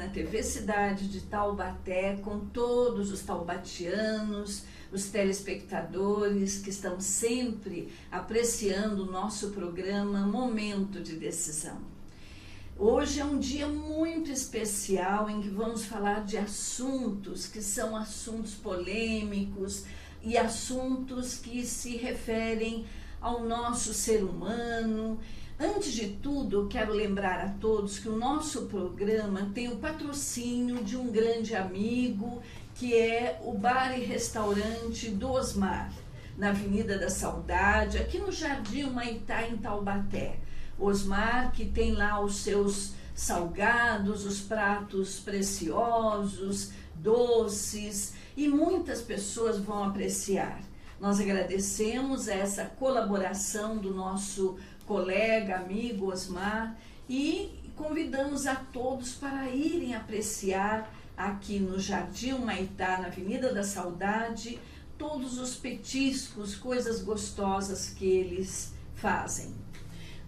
na TV Cidade de Taubaté, com todos os taubatianos, os telespectadores que estão sempre apreciando o nosso programa Momento de Decisão. Hoje é um dia muito especial em que vamos falar de assuntos que são assuntos polêmicos e assuntos que se referem ao nosso ser humano. Antes de tudo, eu quero lembrar a todos que o nosso programa tem o patrocínio de um grande amigo, que é o Bar e Restaurante do Osmar, na Avenida da Saudade, aqui no Jardim Humaitá, em Taubaté. Osmar, que tem lá os seus salgados, os pratos preciosos, doces, e muitas pessoas vão apreciar. Nós agradecemos essa colaboração do nosso colega, amigo Osmar, e convidamos a todos para irem apreciar aqui no Jardim Humaitá, na Avenida da Saudade, todos os petiscos, coisas gostosas que eles fazem.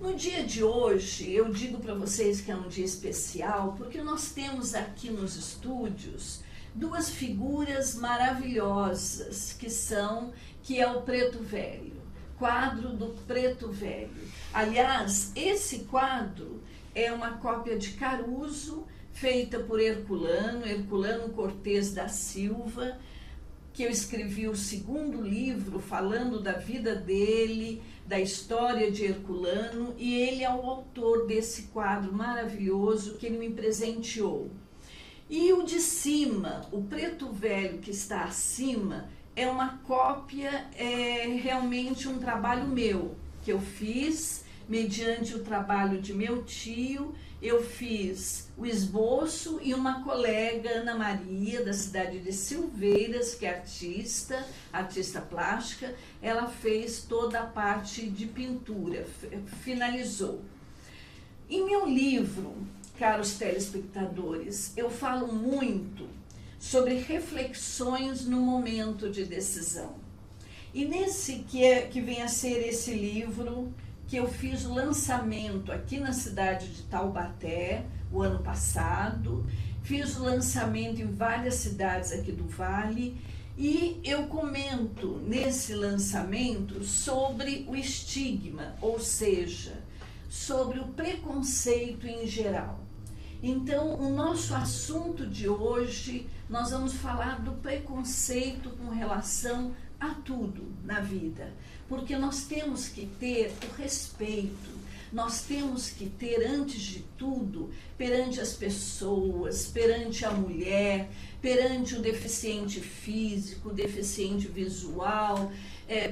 No dia de hoje, eu digo para vocês que é um dia especial, porque nós temos aqui nos estúdios duas figuras maravilhosas, que é o Preto Velho, quadro do Preto Velho. Aliás, esse quadro é uma cópia de Caruso, feita por Herculano Cortez da Silva, que eu escrevi o segundo livro falando da vida dele, da história de Herculano, e ele é o autor desse quadro maravilhoso que ele me presenteou. E o de cima, o Preto Velho que está acima, é uma cópia, realmente um trabalho meu, que eu fiz mediante o trabalho de meu tio. Eu fiz o esboço e uma colega, Ana Maria, da cidade de Silveiras, que é artista plástica, ela fez toda a parte de pintura, finalizou. Em meu livro, caros telespectadores, eu falo muito sobre reflexões no momento de decisão. E nesse que vem a ser esse livro, que eu fiz o lançamento aqui na cidade de Taubaté, o ano passado, fiz o lançamento em várias cidades aqui do Vale, e eu comento nesse lançamento sobre o estigma, ou seja, sobre o preconceito em geral. Então, o nosso assunto de hoje, nós vamos falar do preconceito com relação a tudo na vida, porque nós temos que ter o respeito, nós temos que ter, antes de tudo, perante as pessoas, perante a mulher, perante o deficiente físico, o deficiente visual,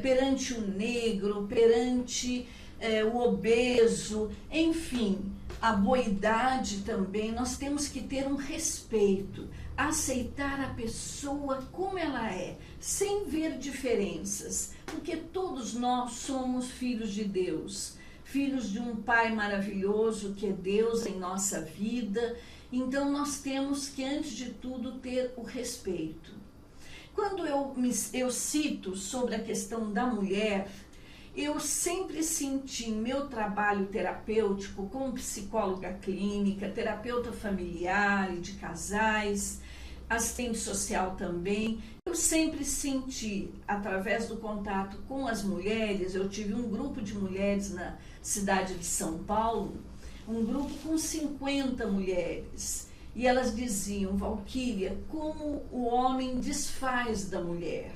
perante o negro, perante o obeso, enfim, a boa-idade também. Nós temos que ter um respeito, aceitar a pessoa como ela é, sem ver diferenças, porque todos nós somos filhos de Deus, filhos de um Pai maravilhoso que é Deus em nossa vida. Então nós temos que, antes de tudo, ter o respeito. Quando eu cito sobre a questão da mulher, eu sempre senti meu trabalho terapêutico como psicóloga clínica, terapeuta familiar e de casais, assistente social também. Eu sempre senti, através do contato com as mulheres, eu tive um grupo de mulheres na cidade de São Paulo, um grupo com 50 mulheres, e elas diziam: Valquíria, como o homem desfaz da mulher.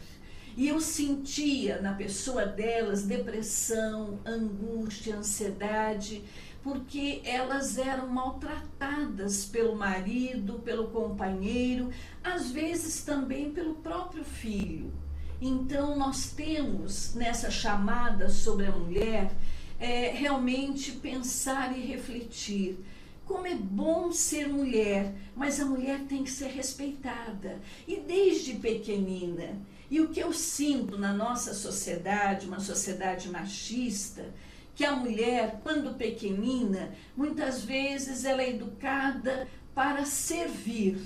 E eu sentia na pessoa delas depressão, angústia, ansiedade, porque elas eram maltratadas pelo marido, pelo companheiro, às vezes também pelo próprio filho. Então nós temos, nessa chamada sobre a mulher, realmente pensar e refletir. Como é bom ser mulher, mas a mulher tem que ser respeitada, e desde pequenina. E o que eu sinto na nossa sociedade, uma sociedade machista, que a mulher, quando pequenina, muitas vezes ela é educada para servir.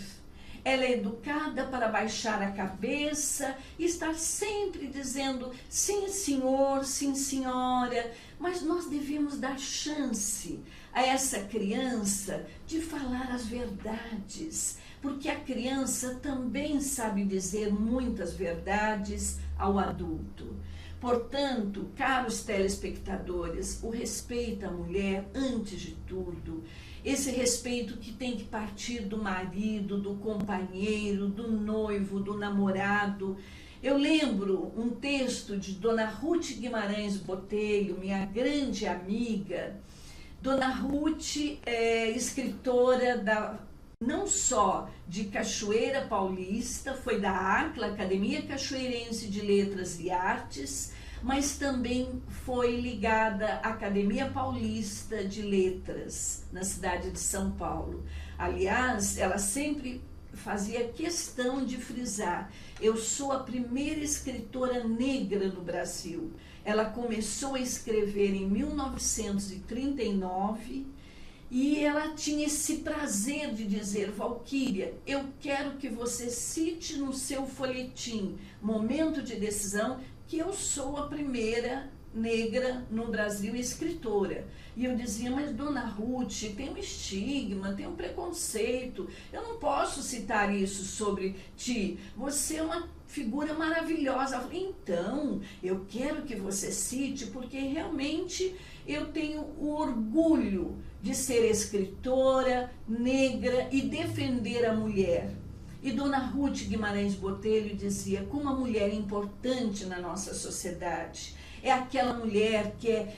ela é educada para baixar a cabeça e estar sempre dizendo sim, senhor, sim, senhora. Mas nós devemos dar chance a essa criança de falar as verdades, porque a criança também sabe dizer muitas verdades ao adulto. Portanto, caros telespectadores, o respeito à mulher, antes de tudo, esse respeito que tem que partir do marido, do companheiro, do noivo, do namorado. Eu lembro um texto de Dona Ruth Guimarães Botelho, minha grande amiga. Dona Ruth é escritora não só de Cachoeira Paulista, foi da ACLA, Academia Cachoeirense de Letras e Artes, mas também foi ligada à Academia Paulista de Letras, na cidade de São Paulo. Aliás, ela sempre fazia questão de frisar: eu sou a primeira escritora negra no Brasil. Ela começou a escrever em 1939 e ela tinha esse prazer de dizer: Valquíria, eu quero que você cite no seu folhetim Momento de Decisão que eu sou a primeira negra no Brasil escritora. E eu dizia: mas Dona Ruth, tem um estigma, tem um preconceito, eu não posso citar isso sobre ti, você é uma figura maravilhosa. Eu falei: então, eu quero que você cite, porque realmente eu tenho o orgulho de ser escritora negra e defender a mulher. E Dona Ruth Guimarães Botelho dizia: como a mulher é importante na nossa sociedade. É aquela mulher que é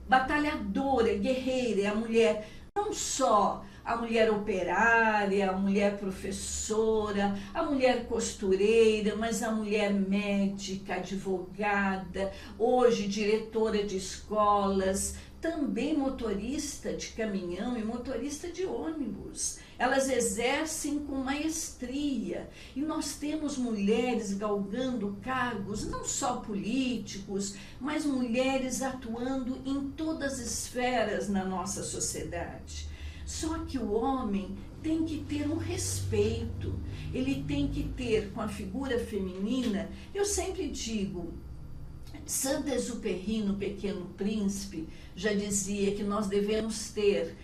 batalhadora, guerreira, é a mulher, não só a mulher operária, a mulher professora, a mulher costureira, mas a mulher médica, advogada, hoje diretora de escolas, também motorista de caminhão e motorista de ônibus. Elas exercem com maestria e nós temos mulheres galgando cargos, não só políticos, mas mulheres atuando em todas as esferas na nossa sociedade. Só que o homem tem que ter um respeito, ele tem que ter com a figura feminina. Eu sempre digo, Saint-Exupéry, no Pequeno Príncipe, já dizia que nós devemos ter,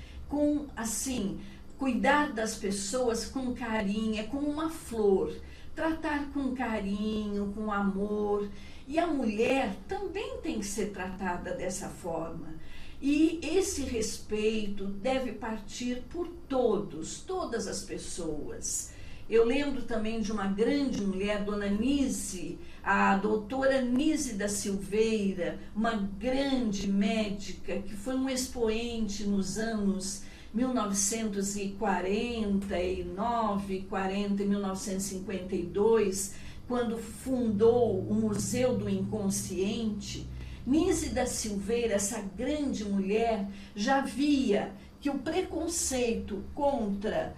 cuidar das pessoas com carinho, é como uma flor, tratar com carinho, com amor. E a mulher também tem que ser tratada dessa forma. E esse respeito deve partir por todas as pessoas. Eu lembro também de uma grande mulher, Dona Nise, a doutora Nise da Silveira, uma grande médica que foi um expoente nos anos 1949, 40 e 1952, quando fundou o Museu do Inconsciente. Nise da Silveira, essa grande mulher, já via que o preconceito contra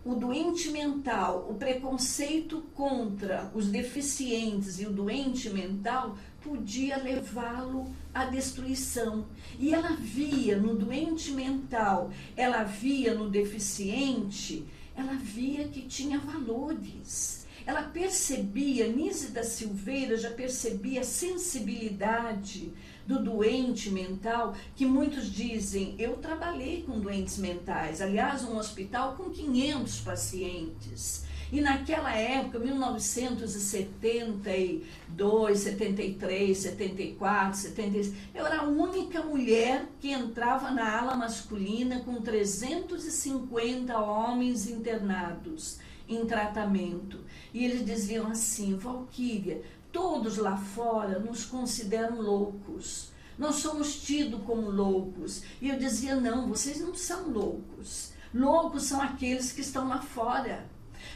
o doente mental, o preconceito contra os deficientes e o doente mental podia levá-lo à destruição. E ela via no doente mental, ela via no deficiente, ela via que tinha valores. Ela percebia, Nise da Silveira já percebia a sensibilidade do doente mental, que muitos dizem: eu trabalhei com doentes mentais, aliás, um hospital com 500 pacientes. E naquela época, 1972, 73, 74, 76, eu era a única mulher que entrava na ala masculina com 350 homens internados em tratamento. E eles diziam assim: Valquíria, todos lá fora nos consideram loucos. Nós somos tidos como loucos. E eu dizia: não, vocês não são loucos. Loucos são aqueles que estão lá fora.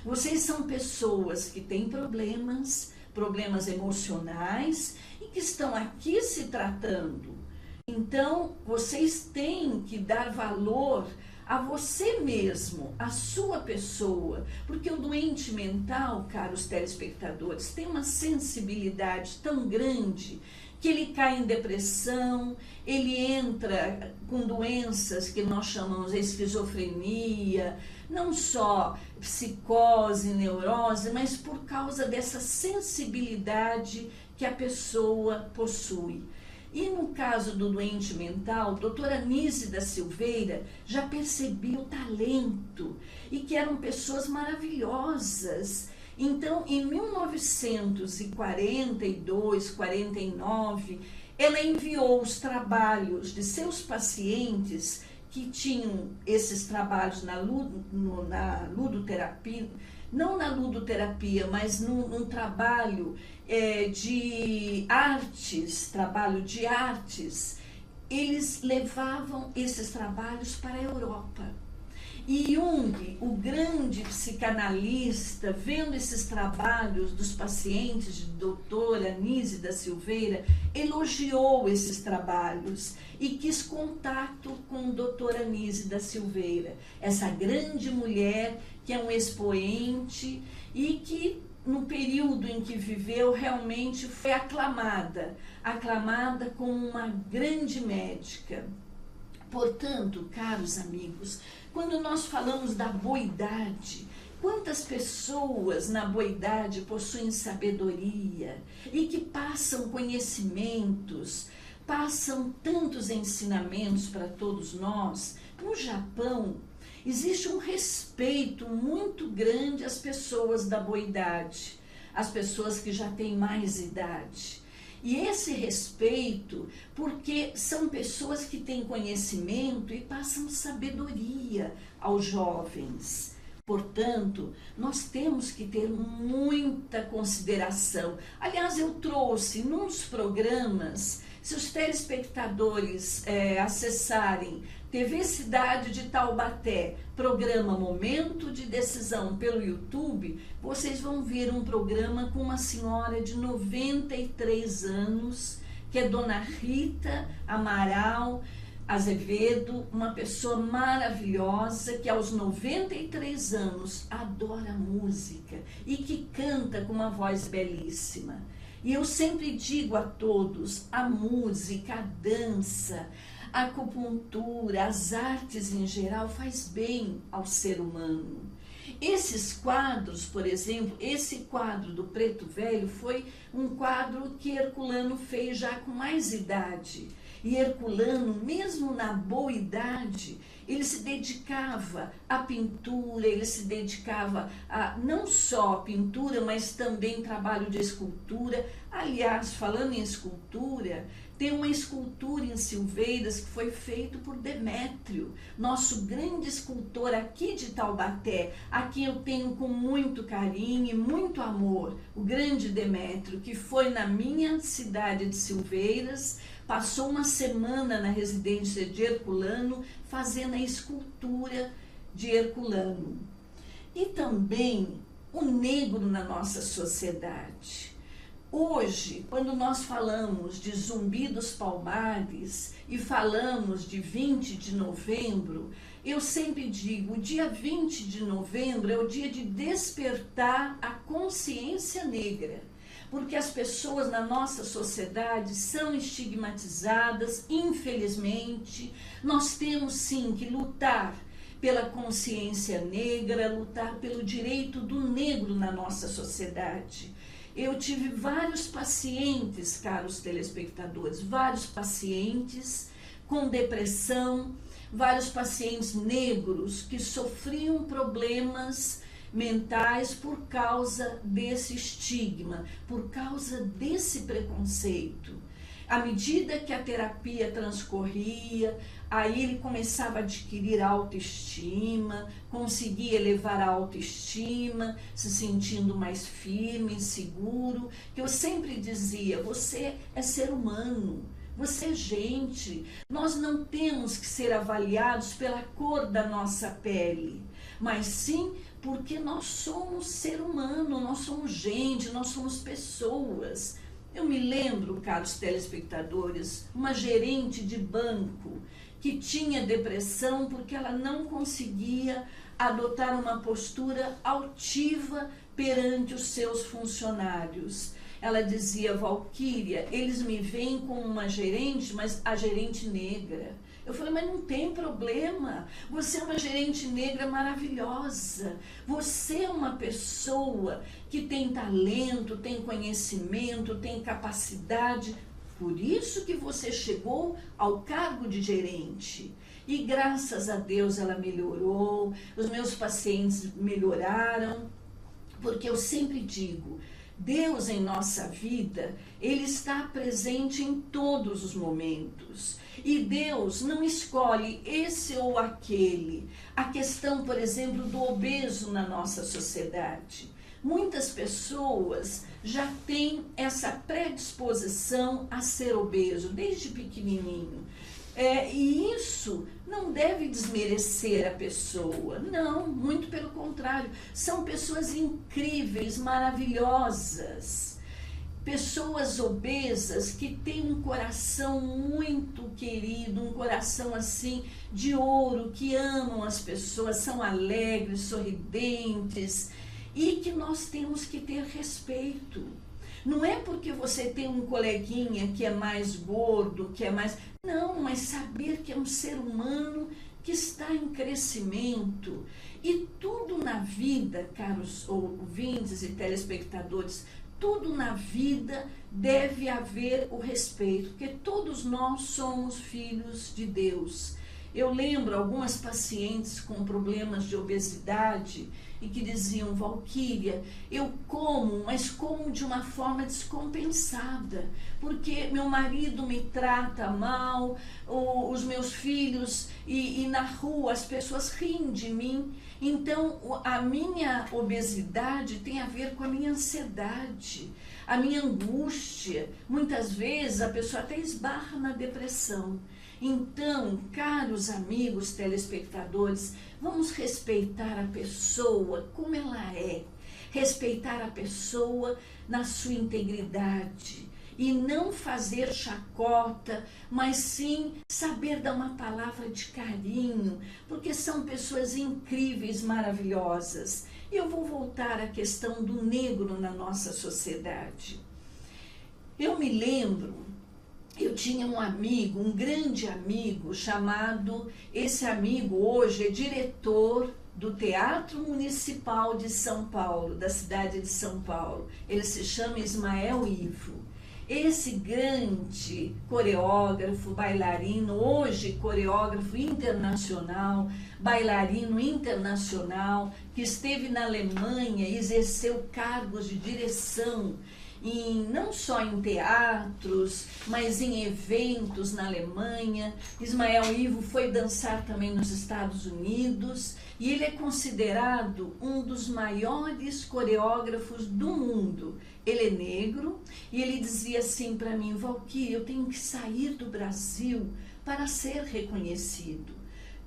Vocês são pessoas que têm problemas emocionais e que estão aqui se tratando. Então, vocês têm que dar valor a você mesmo, a sua pessoa, porque o doente mental, caros telespectadores, tem uma sensibilidade tão grande que ele cai em depressão, ele entra com doenças que nós chamamos de esquizofrenia, não só psicose, neurose, mas por causa dessa sensibilidade que a pessoa possui. E no caso do doente mental, doutora Anísia da Silveira já percebia o talento e que eram pessoas maravilhosas. Então, em 1942, 49, ela enviou os trabalhos de seus pacientes que tinham esses trabalhos na ludoterapia, não na ludoterapia, mas num trabalho de artes, eles levavam esses trabalhos para a Europa. E Jung, o grande psicanalista, vendo esses trabalhos dos pacientes de doutora Anísia da Silveira, elogiou esses trabalhos e quis contato com doutora Anísia da Silveira, essa grande mulher que é um expoente e que no período em que viveu realmente foi aclamada como uma grande médica. Portanto, caros amigos, quando nós falamos da boa-idade, quantas pessoas na boa-idade possuem sabedoria e que passam conhecimentos, passam tantos ensinamentos para todos nós. No Japão, existe um respeito muito grande às pessoas da boa-idade, às pessoas que já têm mais idade. E esse respeito, porque são pessoas que têm conhecimento e passam sabedoria aos jovens. Portanto, nós temos que ter muita consideração. Aliás, eu trouxe nos programas, se os telespectadores acessarem TV Cidade de Taubaté, programa Momento de Decisão pelo YouTube, vocês vão ver um programa com uma senhora de 93 anos, que é Dona Rita Amaral Azevedo, uma pessoa maravilhosa que aos 93 anos adora música e que canta com uma voz belíssima. E eu sempre digo a todos, a música, a dança, a acupuntura, as artes em geral faz bem ao ser humano. Esses quadros, por exemplo, esse quadro do Preto Velho foi um quadro que Herculano fez já com mais idade. E Herculano, mesmo na boa idade, ele se dedicava à pintura, ele se dedicava a não só pintura, mas também trabalho de escultura. Aliás, falando em escultura, tem uma escultura em Silveiras que foi feita por Demétrio, nosso grande escultor aqui de Taubaté, a quem eu tenho com muito carinho e muito amor, o grande Demétrio, que foi na minha cidade de Silveiras, passou uma semana na residência de Herculano fazendo a escultura de Herculano. E também o negro na nossa sociedade. Hoje, quando nós falamos de Zumbi dos Palmares e falamos de 20 de novembro, eu sempre digo, o dia 20 de novembro é o dia de despertar a consciência negra, porque as pessoas na nossa sociedade são estigmatizadas, infelizmente. Nós temos sim que lutar pela consciência negra, lutar pelo direito do negro na nossa sociedade. Eu tive vários pacientes, caros telespectadores, vários pacientes com depressão, vários pacientes negros que sofriam problemas mentais por causa desse estigma, por causa desse preconceito. À medida que a terapia transcorria, aí ele começava a adquirir autoestima, conseguia elevar a autoestima, se sentindo mais firme, seguro. Que eu sempre dizia, você é ser humano, você é gente. Nós não temos que ser avaliados pela cor da nossa pele, mas sim porque nós somos ser humano, nós somos gente, nós somos pessoas. Eu me lembro, caros telespectadores, uma gerente de banco que tinha depressão porque ela não conseguia adotar uma postura altiva perante os seus funcionários. Ela dizia, Valquíria, eles me veem como uma gerente, mas a gerente negra. Eu falei, mas não tem problema, você é uma gerente negra maravilhosa, você é uma pessoa que tem talento, tem conhecimento, tem capacidade, por isso que você chegou ao cargo de gerente. E graças a Deus ela melhorou, os meus pacientes melhoraram, porque eu sempre digo, Deus em nossa vida, Ele está presente em todos os momentos. E Deus não escolhe esse ou aquele. A questão, por exemplo, do obeso na nossa sociedade. Muitas pessoas já têm essa predisposição a ser obeso, desde pequenininho. E isso não deve desmerecer a pessoa, não, muito pelo contrário, são pessoas incríveis, maravilhosas, pessoas obesas que têm um coração muito querido, um coração assim de ouro, que amam as pessoas, são alegres, sorridentes e que nós temos que ter respeito. Não é porque você tem um coleguinha que é mais gordo, que é mais... Não, mas saber que é um ser humano que está em crescimento. E tudo na vida, caros ouvintes e telespectadores, tudo na vida deve haver o respeito, porque todos nós somos filhos de Deus. Eu lembro algumas pacientes com problemas de obesidade e que diziam, Valquíria, eu como, mas como de uma forma descompensada, porque meu marido me trata mal, os meus filhos e na rua as pessoas riem de mim. Então a minha obesidade tem a ver com a minha ansiedade, a minha angústia. Muitas vezes a pessoa até esbarra na depressão. Então, caros amigos telespectadores, vamos respeitar a pessoa como ela é, respeitar a pessoa na sua integridade e não fazer chacota, mas sim saber dar uma palavra de carinho, porque são pessoas incríveis, maravilhosas. E eu vou voltar à questão do negro na nossa sociedade. Eu me lembro, eu tinha um amigo, um grande amigo, chamado, esse amigo hoje é diretor do Teatro Municipal de São Paulo, da cidade de São Paulo. Ele se chama Ismael Ivo. Esse grande coreógrafo, bailarino, hoje coreógrafo internacional, bailarino internacional, que esteve na Alemanha e exerceu cargos de direção, não só em teatros, mas em eventos na Alemanha. Ismael Ivo foi dançar também nos Estados Unidos e ele é considerado um dos maiores coreógrafos do mundo. Ele é negro e ele dizia assim para mim, Valquíria, eu tenho que sair do Brasil para ser reconhecido.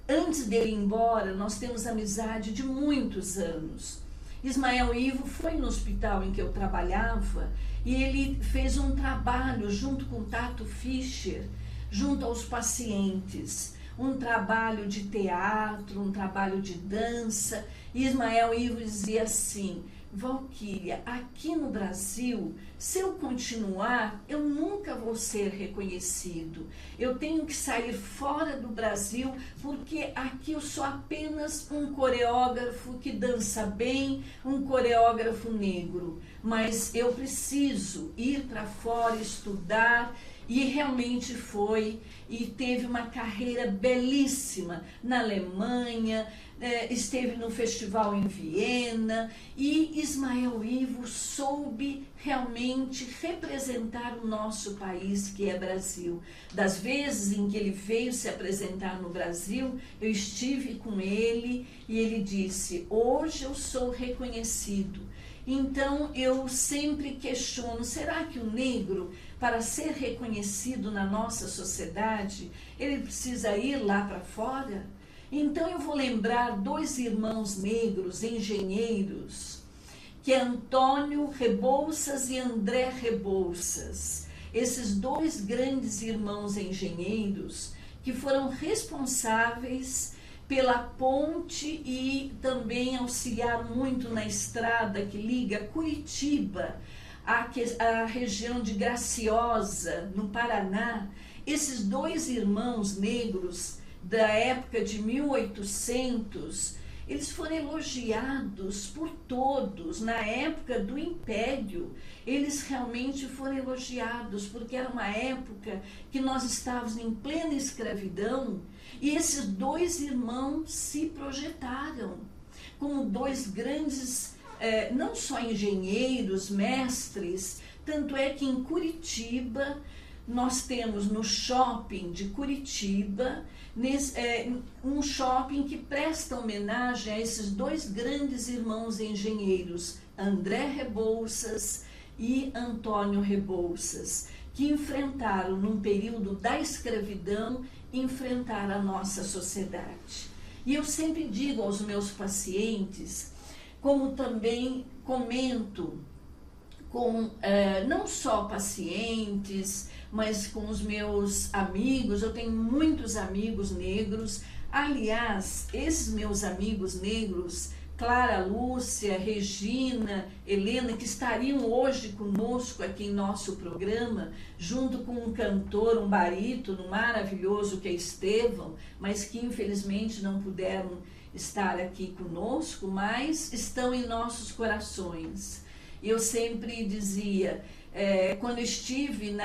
Antes dele ir embora, nós temos amizade de muitos anos. Ismael Ivo foi no hospital em que eu trabalhava e ele fez um trabalho junto com Tato Fischer, junto aos pacientes, um trabalho de teatro, um trabalho de dança. E Ismael Ivo dizia assim, Valquíria, aqui no Brasil, se eu continuar, eu nunca vou ser reconhecido. Eu tenho que sair fora do Brasil, porque aqui eu sou apenas um coreógrafo que dança bem, um coreógrafo negro. Mas eu preciso ir para fora, estudar, e realmente foi, e teve uma carreira belíssima na Alemanha, esteve no festival em Viena, e Ismael Ivo soube realmente representar o nosso país, que é Brasil. Das vezes em que ele veio se apresentar no Brasil, eu estive com ele e ele disse, hoje eu sou reconhecido. Então eu sempre questiono, será que o negro, para ser reconhecido na nossa sociedade, ele precisa ir lá para fora? Então eu vou lembrar dois irmãos negros, engenheiros, que é Antônio Rebouças e André Rebouças. Esses dois grandes irmãos engenheiros que foram responsáveis pela ponte e também auxiliaram muito na estrada que liga Curitiba à região de Graciosa, no Paraná. esses dois irmãos negros da época de 1800, eles foram elogiados por todos. Na época do Império, eles realmente foram elogiados, porque era uma época que nós estávamos em plena escravidão, e esses dois irmãos se projetaram como dois grandes, não só engenheiros, mestres. Tanto é que em Curitiba, nós temos no shopping de Curitiba, um shopping que presta homenagem a esses dois grandes irmãos engenheiros, André Rebouças e Antônio Rebouças, que enfrentaram, num período da escravidão, enfrentar a nossa sociedade. E eu sempre digo aos meus pacientes, como também comento com não só pacientes, mas com os meus amigos. Eu tenho muitos amigos negros. Aliás, esses meus amigos negros, Clara Lúcia, Regina, Helena, que estariam hoje conosco aqui em nosso programa, junto com um cantor, um barítono maravilhoso que é Estevão, mas que infelizmente não puderam estar aqui conosco, mas estão em nossos corações. Eu sempre dizia, quando estive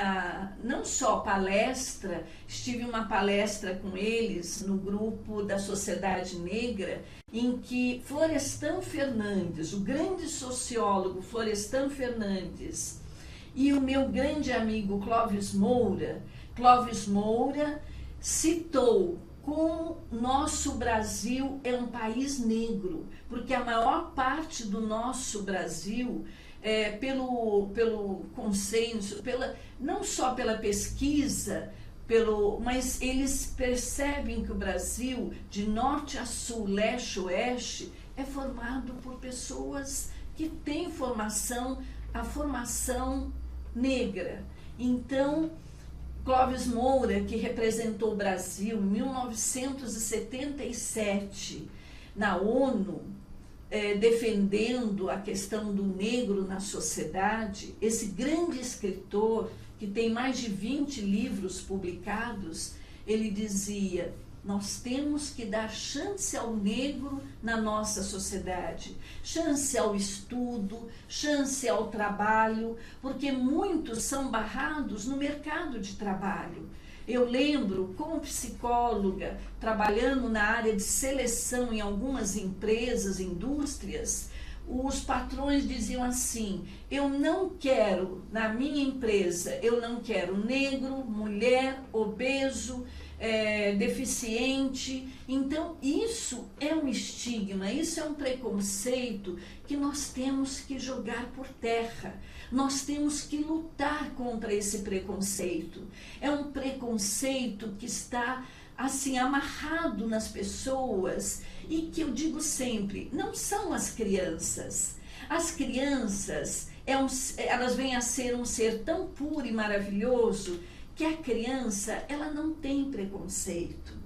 não só palestra, estive uma palestra com eles no grupo da Sociedade Negra, em que Florestan Fernandes, o grande sociólogo Florestan Fernandes, e o meu grande amigo Clóvis Moura citou como nosso Brasil é um país negro, porque a maior parte do nosso Brasil, pelo consenso, não só pela pesquisa, mas eles percebem que o Brasil, de norte a sul, leste a oeste, é formado por pessoas que têm a formação negra. Então, Clóvis Moura, que representou o Brasil em 1977 na ONU, defendendo a questão do negro na sociedade, esse grande escritor, que tem mais de 20 livros publicados, ele dizia: nós temos que dar chance ao negro na nossa sociedade, chance ao estudo, chance ao trabalho, porque muitos são barrados no mercado de trabalho. Eu lembro, como psicóloga, trabalhando na área de seleção em algumas empresas, indústrias, os patrões diziam assim: eu não quero, na minha empresa, eu não quero negro, mulher, obeso, deficiente. Então isso é um estigma, isso é um preconceito que nós temos que jogar por terra. Nós temos que lutar contra esse preconceito. É um preconceito que está assim amarrado nas pessoas, e que eu digo sempre, não são as crianças. As crianças, elas vêm a ser um ser tão puro e maravilhoso, que a criança, ela não tem preconceito.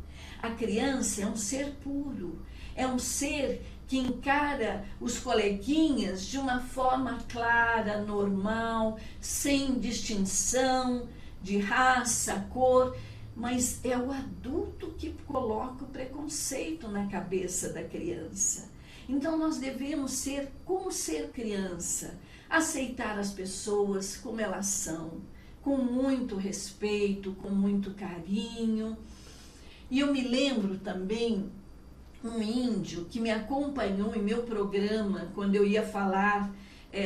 A criança é um ser puro, é um ser que encara os coleguinhas de uma forma clara, normal, sem distinção de raça, cor, mas é o adulto que coloca o preconceito na cabeça da criança. Então nós devemos ser como ser criança, aceitar as pessoas como elas são, com muito respeito, com muito carinho. E eu me lembro também um índio que me acompanhou em meu programa quando eu ia falar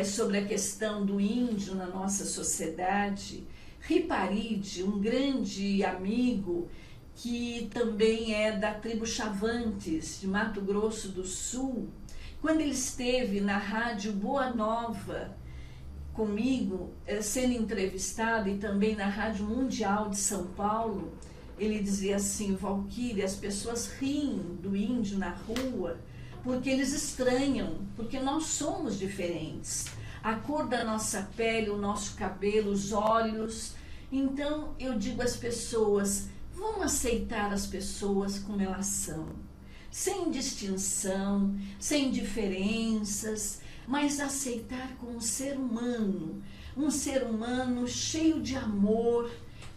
sobre a questão do índio na nossa sociedade, Riparide, um grande amigo que também é da tribo Chavantes, de Mato Grosso do Sul. Quando ele esteve na rádio Boa Nova comigo, sendo entrevistado, e também na Rádio Mundial de São Paulo, ele dizia assim: Valquíria, as pessoas riem do índio na rua porque eles estranham, porque nós somos diferentes. A cor da nossa pele, o nosso cabelo, os olhos. Então eu digo às pessoas: vamos aceitar as pessoas como elas são, sem distinção, sem diferenças, mas aceitar como um ser humano cheio de amor,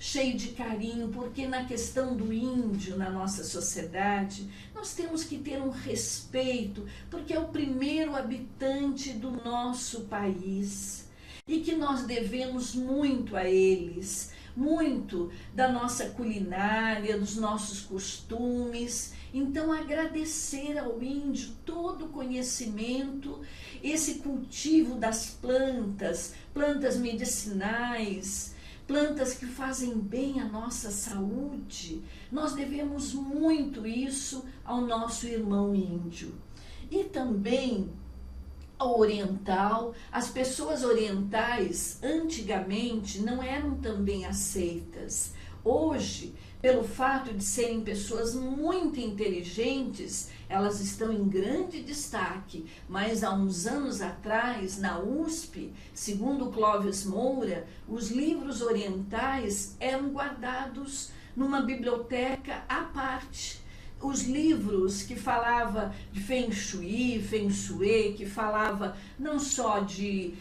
cheio de carinho, porque na questão do índio, na nossa sociedade, nós temos que ter um respeito, porque é o primeiro habitante do nosso país e que nós devemos muito a eles, muito da nossa culinária, dos nossos costumes. Então, agradecer ao índio todo o conhecimento, esse cultivo das plantas, plantas medicinais, plantas que fazem bem à nossa saúde. Nós devemos muito isso ao nosso irmão índio. E também ao oriental. As pessoas orientais antigamente não eram também aceitas. Hoje, pelo fato de serem pessoas muito inteligentes, elas estão em grande destaque, mas há uns anos atrás, na USP, segundo Clóvis Moura, os livros orientais eram guardados numa biblioteca à parte. Os livros que falava de Feng Shui, Feng Shui, que falava não só de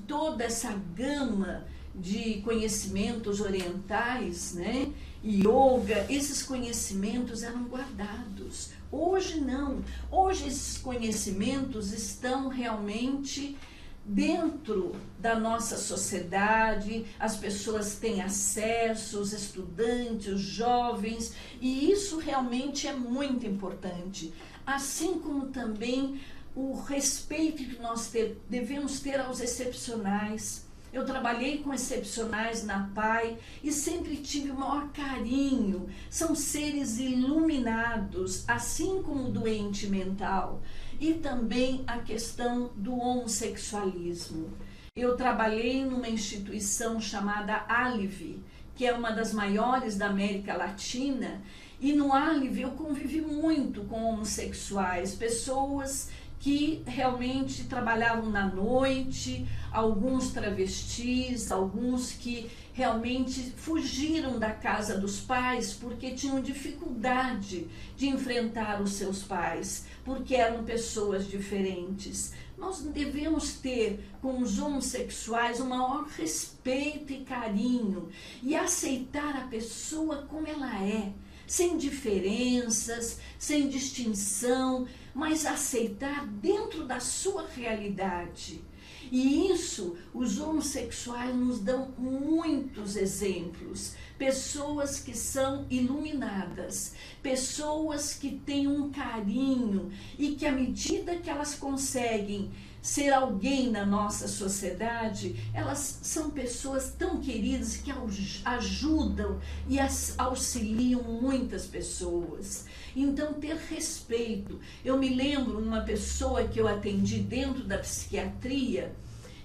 toda essa gama de conhecimentos orientais, né? Yoga, esses conhecimentos eram guardados. Hoje não. Hoje esses conhecimentos estão realmente dentro da nossa sociedade, as pessoas têm acesso, os estudantes, os jovens, e isso realmente é muito importante. Assim como também o respeito que nós devemos ter aos excepcionais. Eu trabalhei com excepcionais na PAI e sempre tive o maior carinho. São seres iluminados, assim como o doente mental. E também a questão do homossexualismo. Eu trabalhei numa instituição chamada ALIVE, que é uma das maiores da América Latina, e no ALIVE eu convivi muito com homossexuais, pessoas que realmente trabalhavam na noite, alguns travestis, alguns que realmente fugiram da casa dos pais porque tinham dificuldade de enfrentar os seus pais, porque eram pessoas diferentes. Nós devemos ter com os homossexuais o maior respeito e carinho e aceitar a pessoa como ela é, sem diferenças, sem distinção, mas aceitar dentro da sua realidade. E isso, os homossexuais nos dão muitos exemplos. Pessoas que são iluminadas, pessoas que têm um carinho e que à medida que elas conseguem ser alguém na nossa sociedade, elas são pessoas tão queridas que ajudam e auxiliam muitas pessoas. Então, ter respeito. Eu me lembro uma pessoa que eu atendi dentro da psiquiatria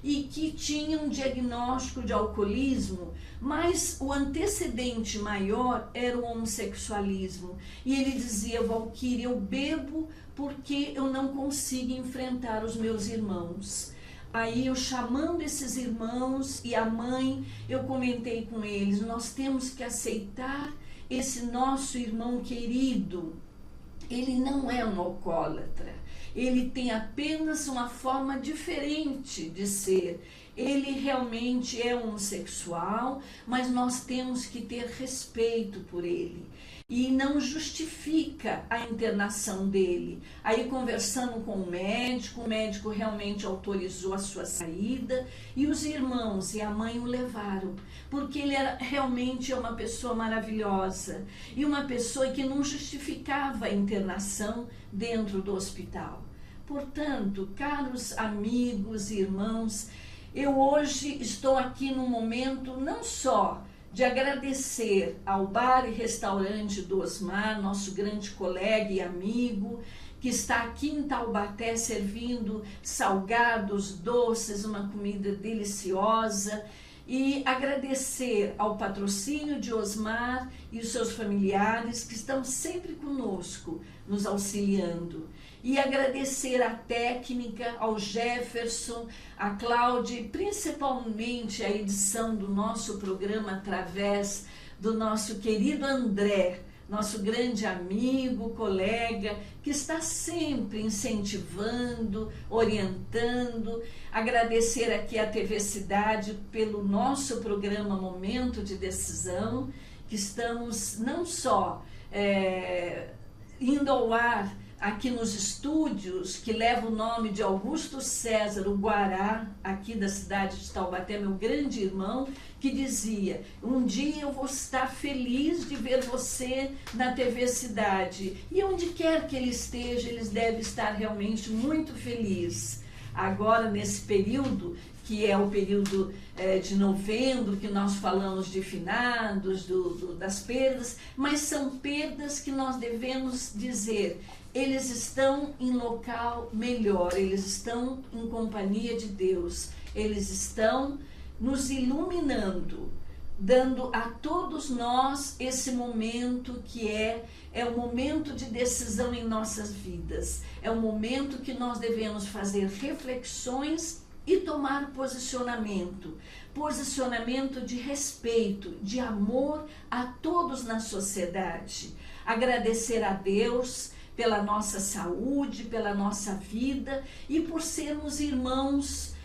e que tinha um diagnóstico de alcoolismo, mas o antecedente maior era o homossexualismo. E ele dizia: Valquíria, eu bebo porque eu não consigo enfrentar os meus irmãos. Aí eu chamando esses irmãos e a mãe, eu comentei com eles: nós temos que aceitar esse nosso irmão querido. Ele não é um alcoólatra, ele tem apenas uma forma diferente de ser. Ele realmente é homossexual, mas nós temos que ter respeito por ele. E não justifica a internação dele. Aí, conversando com o médico realmente autorizou a sua saída e os irmãos e a mãe o levaram, porque ele realmente é uma pessoa maravilhosa e uma pessoa que não justificava a internação dentro do hospital. Portanto, caros amigos e irmãos, eu hoje estou aqui no momento não só de agradecer ao bar e restaurante do Osmar, nosso grande colega e amigo, que está aqui em Taubaté servindo salgados, doces, uma comida deliciosa, e agradecer ao patrocínio de Osmar e os seus familiares que estão sempre conosco, nos auxiliando. E agradecer à técnica, ao Jefferson, à Cláudia e principalmente a edição do nosso programa através do nosso querido André, nosso grande amigo, colega, que está sempre incentivando, orientando. Agradecer aqui à TV Cidade pelo nosso programa Momento de Decisão, que estamos não só indo ao ar aqui nos estúdios, que leva o nome de Augusto César, o Guará, aqui da cidade de Taubaté, meu grande irmão, que dizia: um dia eu vou estar feliz de ver você na TV Cidade. E onde quer que ele esteja, eles devem estar realmente muito felizes. Agora, nesse período, que é o período de novembro, que nós falamos de finados, das perdas, mas são perdas que nós devemos dizer: eles estão em local melhor, eles estão em companhia de Deus, eles estão nos iluminando, dando a todos nós esse momento que é um momento de decisão em nossas vidas, é um momento que nós devemos fazer reflexões e tomar posicionamento de respeito, de amor a todos na sociedade. Agradecer a Deus pela nossa saúde, pela nossa vida e por sermos irmãos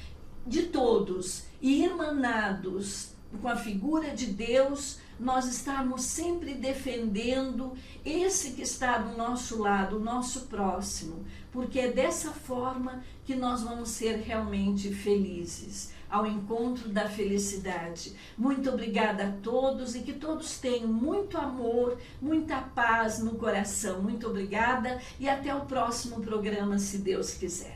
de todos e irmanados com a figura de Deus, nós estarmos sempre defendendo esse que está do nosso lado, o nosso próximo, porque é dessa forma que nós vamos ser realmente felizes, ao encontro da felicidade. Muito obrigada a todos e que todos tenham muito amor, muita paz no coração. Muito obrigada e até o próximo programa, se Deus quiser.